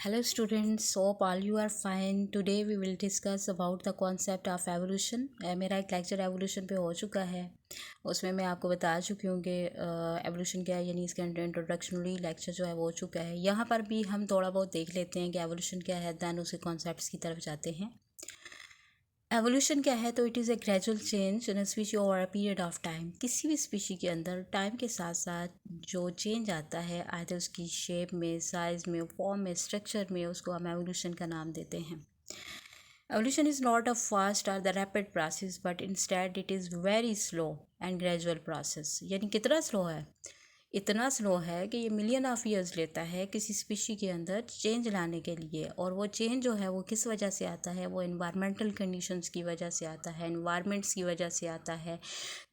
Hello students, hope all you are fine. Today we will discuss about the concept of evolution. मेरा एक lecture evolution पे हो चुका है। उसमें मैं आपको बता चुकी हूँ कि एवोल्यूशन क्या है, यानी इसके अंदर इंट्रोडक्शनरी लेक्चर जो है वो हो चुका है। यहाँ पर भी हम थोड़ा बहुत देख लेते हैं कि एवोल्यूशन क्या है, दैन उसके कॉन्सेप्ट्स की तरफ जाते हैं। एवोल्यूशन क्या है, तो it is a gradual change in species over a period of time. किसी भी स्पीशी के अंदर टाइम के साथ साथ जो चेंज आता है, आइदर उसकी शेप में, साइज में, फॉर्म में, स्ट्रक्चर में, उसको हम एवोल्यूशन का नाम देते हैं। Evolution is not a fast और the rapid process, but instead it is very slow and gradual process. यानी कितना स्लो है, इतना स्लो है कि ये मिलियन ऑफ ईयर्स लेता है किसी स्पीशी के अंदर चेंज लाने के लिए। और वो चेंज जो है वो किस वजह से आता है, वो इन्वायरमेंटल कंडीशंस की वजह से आता है, इन्वायरमेंट्स की वजह से आता है।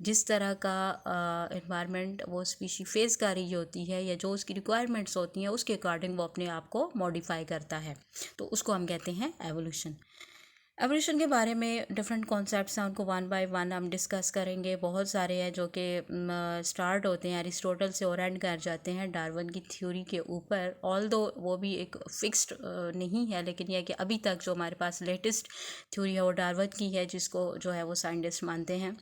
जिस तरह का इन्वायरमेंट वो स्पीशी फेस कर रही होती है या जो उसकी रिक्वायरमेंट्स होती हैं, उसके अकॉर्डिंग वो अपने आप को मॉडिफाई करता है, तो उसको हम कहते हैं एवोल्यूशन। एवोल्यूशन के बारे में डिफरेंट कॉन्सेप्ट्स हैं, उनको वन बाय वन हम डिस्कस करेंगे। बहुत सारे हैं जो कि स्टार्ट होते हैं एरिस्टोटल से और एंड कर जाते हैं डार्विन की थ्योरी के ऊपर। ऑल दो वो भी एक फिक्स्ड नहीं है, लेकिन यह कि अभी तक जो हमारे पास लेटेस्ट थ्योरी है वो डार्विन की है, जिसको जो है वो साइंटिस्ट मानते हैं।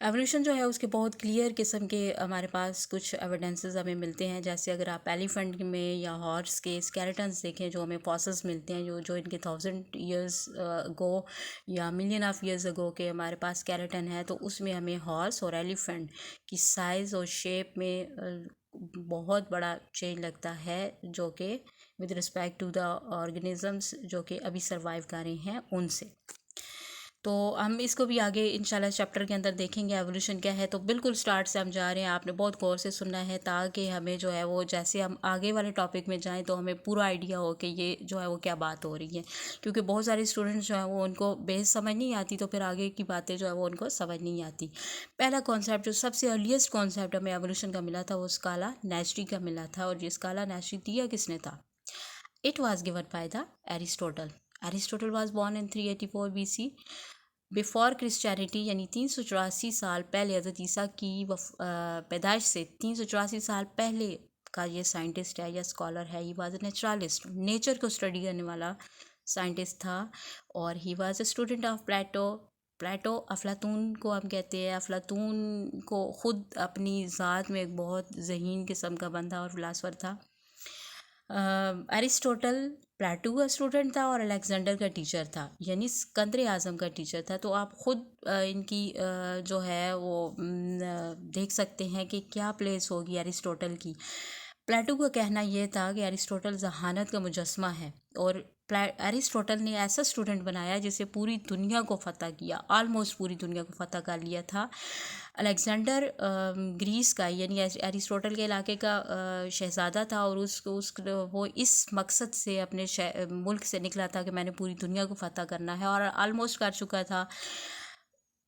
एवोल्यूशन जो है उसके बहुत क्लियर किस्म के हमारे पास कुछ एविडेंसेस हमें मिलते हैं। जैसे अगर आप एलिफेंट में या हॉर्स के स्केलेटन्स देखें, जो हमें फॉसिल्स मिलते हैं, जो इनके 1000 ईयर्स अगो या मिलियन ऑफ ईयर्स अगो के हमारे पास स्केलेटन है, तो उसमें हमें हॉर्स और एलिफेंट की साइज़ और शेप में बहुत बड़ा चेंज लगता है, जो कि with respect to the organisms जो कि अभी सर्वाइव कर रहे हैं उनसे। तो हम इसको भी आगे इंशाल्लाह चैप्टर के अंदर देखेंगे एवोल्यूशन क्या है। तो बिल्कुल स्टार्ट से हम जा रहे हैं, आपने बहुत गौर से सुनना है, ताकि हमें जो है वो जैसे हम आगे वाले टॉपिक में जाएं तो हमें पूरा आइडिया हो कि ये जो है वो क्या बात हो रही है। क्योंकि बहुत सारे स्टूडेंट्स जो हैं वो उनको बेस समझ नहीं आती, तो फिर आगे की बातें जो है वो उनको समझ नहीं आती। पहला कॉन्सेप्ट, जो सबसे अर्लीस्ट कॉन्सेप्ट हमें एवोल्यूशन का मिला था, वो स्काला नेचुरी का मिला था। और ये स्काला नेचुरी दिया किसने था? It was given by the Aristotle. Aristotle was born in 384 BC before Christianity, यानी 384 साल पहले हज़रत ईसा की पैदाइश से 384 साल पहले का ये साइंटिस्ट है या स्कॉलर है। He was a naturalist, nature को स्टडी करने वाला साइंटिस्ट था। और he was a student of Plato. Plato अफलातून को हम कहते हैं। अफलातून को ख़ुद अपनी ज़ात में एक बहुत ज़हीन किस्म का बंदा और फिलासफर था। अरिस्टोटल प्लेटो का स्टूडेंट था और अलेक्जेंडर का टीचर था, यानी सिकंदर आज़म का टीचर था। तो आप ख़ुद इनकी जो है वो देख सकते हैं कि क्या प्लेस होगी अरिस्टोटल की। प्लेटो का कहना यह था कि अरिस्टोटल जहानत का मुजस्मा है, और अरिस्टोटल ने ऐसा स्टूडेंट बनाया जिसे पूरी दुनिया को फ़तह किया, ऑलमोस्ट पूरी दुनिया को फ़तह कर लिया था। अलेक्जेंडर ग्रीस का, यानी अरिस्टोटल के इलाके का शहज़ादा था, और वो इस मकसद से अपने मुल्क से निकला था कि मैंने पूरी दुनिया को फ़तह करना है, और ऑलमोस्ट कर चुका था।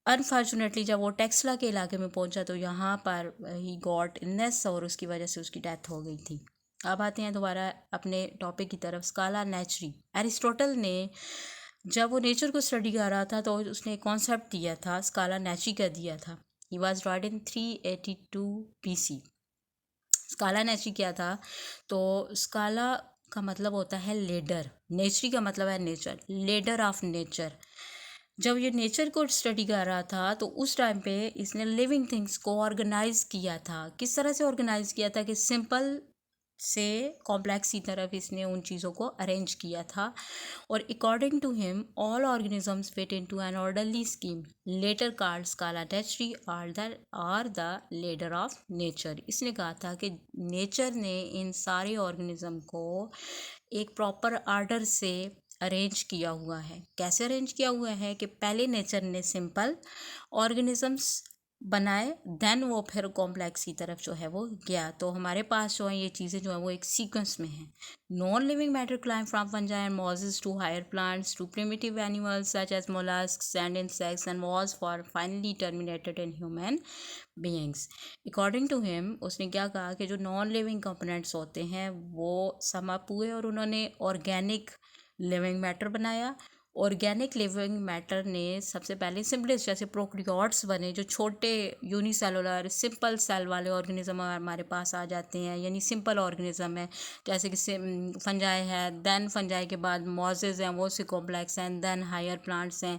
अनफॉर्चुनेटली जब वो टेक्सला के इलाके में पहुंचा, तो यहाँ पर ही गॉट इलनेस, और उसकी वजह से उसकी डेथ हो गई थी। अब आते हैं दोबारा अपने टॉपिक की तरफ। स्काला नेचुरी। एरिस्टोटल ने जब वो नेचर को स्टडी कर रहा था, तो उसने एक कॉन्सेप्ट दिया था, स्काला नेचुरी का दिया था। He was right in 382 BC। स्काला नेचुरी क्या था? तो स्काला का मतलब होता है लेडर, नेचुरी का मतलब है नेचर, लेडर ऑफ नेचर। जब ये नेचर को स्टडी कर रहा था, तो उस टाइम पे इसने लिविंग थिंग्स को ऑर्गेनाइज किया था। किस तरह से ऑर्गेनाइज किया था? कि सिंपल से कॉम्प्लेक्स की तरफ इसने उन चीज़ों को अरेंज किया था। और according to him all organisms fit into an orderly scheme later called scala naturae or the ladder of nature. इसने कहा था कि नेचर ने इन सारे ऑर्गेनिज्म को एक प्रॉपर आर्डर से अरेंज किया हुआ है। कैसे अरेंज किया हुआ है? कि पहले नेचर ने सिंपल ऑर्गेनिजम्स बनाए, देन वो फिर कॉम्प्लेक्स की तरफ जो है वो गया। तो हमारे पास जो है ये चीज़ें जो है वो एक सीक्वेंस में हैं। Non living matter climb from fungi and mosses to higher plants to primitive animals such as molluscs and insects and was for finally terminated in human beings. According to him, उसने क्या कहा कि जो non living components होते हैं वो sum up हुए, और उन्होंने ऑर्गेनिक लिविंग मैटर बनाया। ऑर्गेनिक लिविंग मैटर ने सबसे पहले सिंपलेस्ट जैसे प्रोकैरियोट्स बने, जो छोटे यूनिसेलुलर सिंपल सेल वाले ऑर्गेनिज्म हमारे पास आ जाते हैं, यानी सिंपल ऑर्गेनिज्म है, जैसे कि फंजाई है, देन फंजाई के बाद मॉजेज हैं, वो सी कॉम्प्लेक्स हैं, देन हायर प्लांट्स हैं,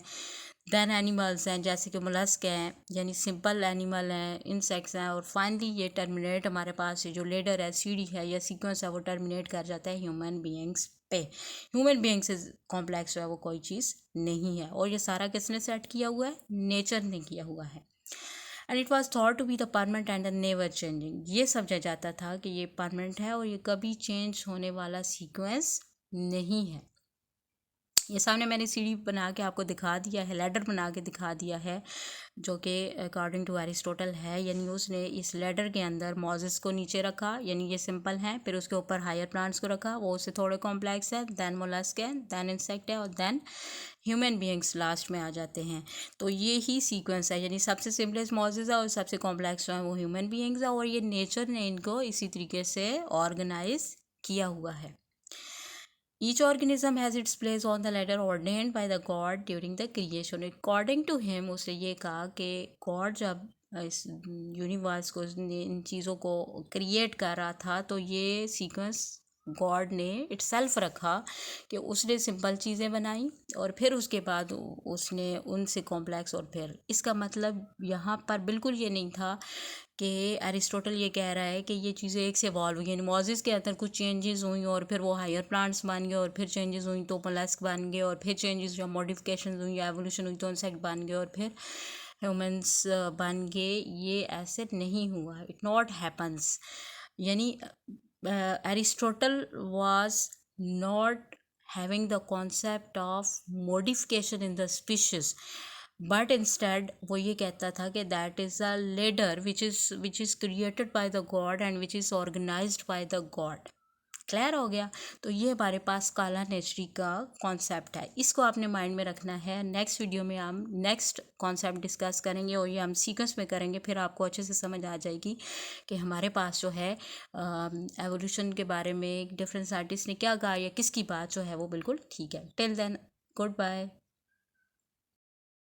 देन एनिमल्स हैं जैसे कि मोलस्क हैं, यानी सिंपल एनिमल हैं, इंसेक्ट्स हैं, और फाइनली ये टर्मिनेट हमारे पास जो लेडर है, सीढ़ी है या सीक्वेंस है, वो टर्मिनेट कर जाता है ह्यूमन बीइंग्स पे। ह्यूमन बीइंग से कॉम्प्लेक्स जो है वो कोई चीज़ नहीं है, और ये सारा किसने सेट किया हुआ है? नेचर ने किया हुआ है। And it was thought to be the permanent and the never changing, ये समझा जाता था कि ये परमानेंट है और ये कभी चेंज होने वाला सीक्वेंस नहीं है। ये सामने मैंने सीढ़ी बना के आपको दिखा दिया है, लैडर बना के दिखा दिया है, जो कि अकॉर्डिंग टू एरिस्टोटल है, यानी उसने इस लैडर के अंदर मॉजेस को नीचे रखा, यानी ये सिंपल हैं, फिर उसके ऊपर हायर प्लांट्स को रखा, वो उससे थोड़े कॉम्प्लेक्स है, दैन मोलस्क है, दैन इंसेक्ट है, और दैन ह्यूमन बीइंग्स लास्ट में आ जाते हैं। तो ये ही सीक्वेंस है, यानी सबसे सिंपलेस्ट मॉजेस है और सबसे कॉम्प्लेक्स जो है वो ह्यूमन बीइंग्स है, और ये नेचर ने इनको इसी तरीके से ऑर्गेनाइज किया हुआ है। Each organism has its place on the ladder ordained by the God during the creation. According to him, उसने ये कहा कि गॉड जब इस यूनिवर्स को, इन चीज़ों को क्रिएट कर रहा था, तो ये सीक्वेंस गॉड ने इटसेल्फ रखा कि उसने सिंपल चीज़ें बनाई और फिर उसके बाद उसने उनसे कॉम्प्लेक्स, और फिर इसका मतलब यहाँ पर बिल्कुल ये नहीं था कि एरिस्टोटल ये कह रहा है कि ये चीज़ें एक से इवॉल्व हुई, यानी मॉजेस के अंदर कुछ चेंजेस हुई और फिर वो हायर प्लांट्स बन गए, और फिर चेंजेस हुई तो मोलस्क बन गए, और फिर चेंजेस या मॉडिफिकेशन हुई या एवोल्यूशन हुई तो इंसेक्ट बन गए, और फिर ह्यूमंस बन गए। ये ऐसे नहीं हुआ, इट नॉट हैपन्स। यानी Aristotle was not having the concept of modification in the species, but instead वो ये कहता था कि that is a ladder which is created by the God and which is organised by the God. Clear हो गया? तो ये हमारे पास काला नेचरी का कॉन्सेप्ट है, इसको आपने माइंड में रखना है। नेक्स्ट वीडियो में हम नेक्स्ट कॉन्सेप्ट डिस्कस करेंगे और ये हम सीक्वेंस में करेंगे, फिर आपको अच्छे से समझ आ जाएगी कि हमारे पास जो है एवोल्यूशन के बारे में डिफरेंट साइंटिस्ट ने क्या कहा या किसकी बात जो है वो बिल्कुल ठीक है। Till then, good bye.